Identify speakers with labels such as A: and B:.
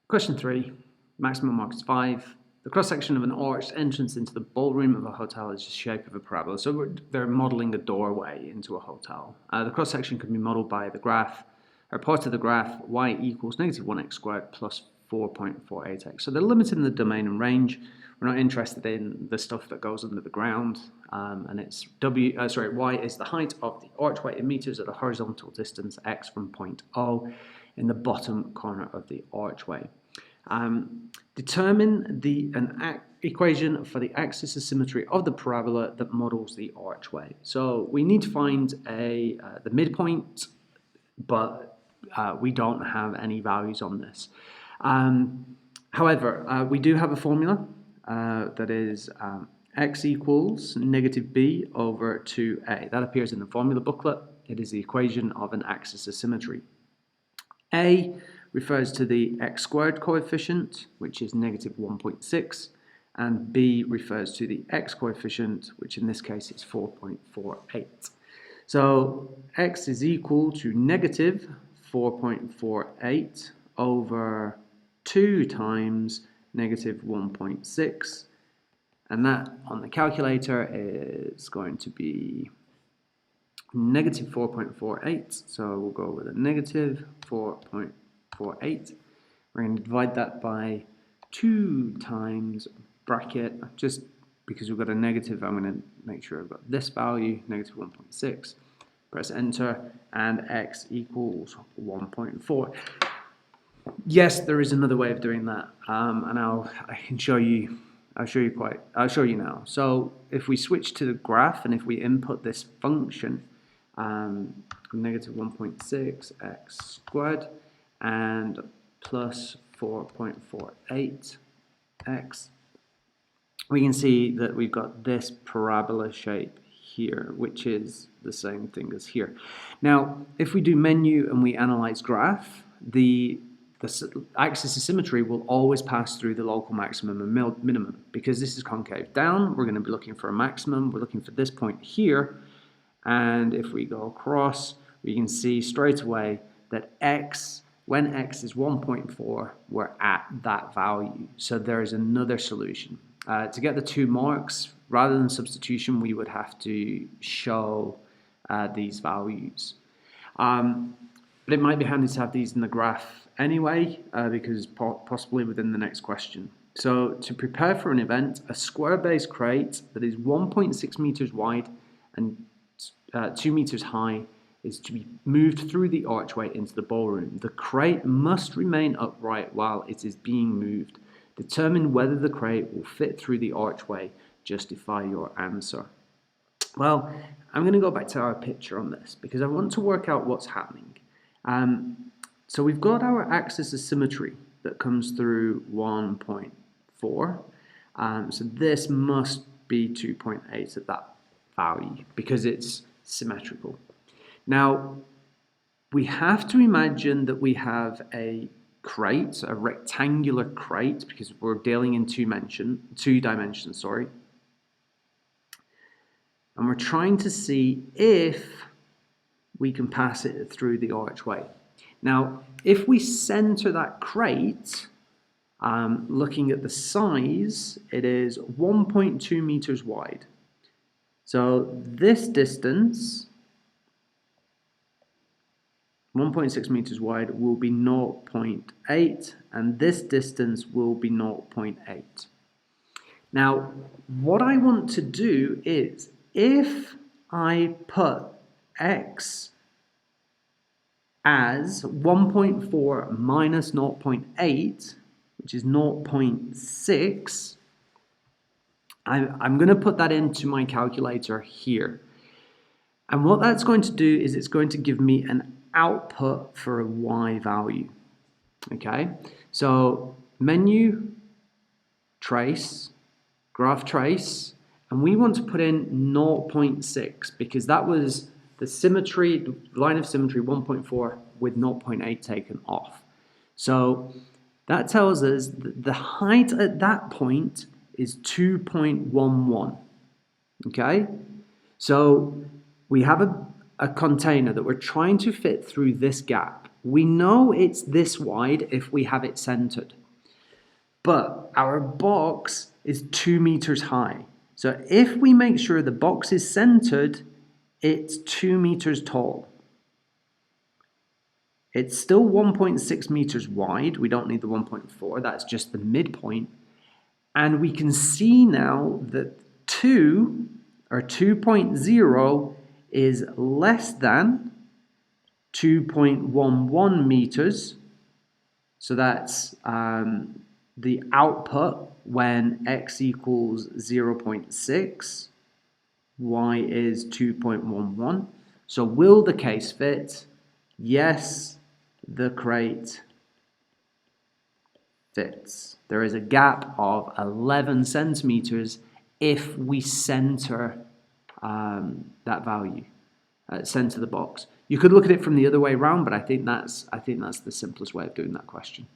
A: Question 3, maximum mark is 5. The cross-section of an arched entrance into the ballroom of a hotel is the shape of a parabola. So they're modeling a doorway into a hotel. The cross-section can be modeled by the graph, or part of the graph, y equals negative 1x squared plus 4.48x. So they're limiting the domain and range. We're not interested in the stuff that goes under the ground. And it's y is the height of the archway in meters at a horizontal distance x from point O in the bottom corner of the archway. Determine an equation for the axis of symmetry of the parabola that models the archway. So we need to find the midpoint, but we don't have any values on this. However, we do have a formula that is x equals negative b over 2a. That appears in the formula booklet. It is the equation of an axis of symmetry. A refers to the x squared coefficient, which is negative 1.6, and b refers to the x coefficient, which in this case is 4.48. So x is equal to negative 4.48 over 2 times negative 1.6, and that on the calculator is going to be negative 4.48, so we'll go with a negative 4.48. We're going to divide that by 2 times bracket, just because we've got a negative, I'm going to make sure I've got this value, negative 1.6, press enter, and x equals 1.4. Yes, there is another way of doing that, and I'll show you now. So if we switch to the graph and if we input this function, negative 1.6 x squared and plus 4.48 x, we can see that we've got this parabola shape here, which is the same thing as here. Now, if we do menu and we analyze graph, the axis of symmetry will always pass through the local maximum and minimum. Because this is concave down, we're going to be looking for a maximum. We're looking for this point here. And if we go across, we can see straight away that when x is 1.4, we're at that value. So there is another solution. To get the 2 marks, rather than substitution, we would have to show these values. But it might be handy to have these in the graph anyway, because possibly within the next question. So to prepare for an event, a square-based crate that is 1.6 meters wide and 2 meters high is to be moved through the archway into the ballroom. The crate must remain upright while it is being moved. Determine whether the crate will fit through the archway. Justify your answer. Well, I'm going to go back to our picture on this because I want to work out what's happening. So we've got our axis of symmetry that comes through 1.4. So this must be 2.8 at that value because it's symmetrical. Now, we have to imagine that we have a crate, a rectangular crate, because we're dealing in two dimensions, sorry. And we're trying to see if we can pass it through the archway. Now, if we center that crate, looking at the size, it is 1.2 meters wide. So this distance, 1.6 meters wide, will be 0.8, and this distance will be 0.8. Now, what I want to do is, if I put x as 1.4 minus 0.8, which is 0.6, I'm going to put that into my calculator here. And what that's going to do is it's going to give me an output for a y value. Okay, so menu, trace, graph trace, and we want to put in 0.6 because that was the symmetry, the line of symmetry 1.4 with 0.8 taken off. So that tells us that the height at that point is 2.11. Okay, so we have a container that we're trying to fit through this gap. We know it's this wide if we have it centered, but our box is 2 meters high. So if we make sure the box is centered, it's 2 meters tall. It's still 1.6 meters wide. We don't need the 1.4, that's just the midpoint. And we can see now that 2, or 2.0, is less than 2.11 meters. So that's the output when x equals 0.6, y is 2.11. So will the case fit? Yes, the crate fits. There is a gap of 11 centimeters if we center that value, center the box. You could look at it from the other way around, but I think that's the simplest way of doing that question.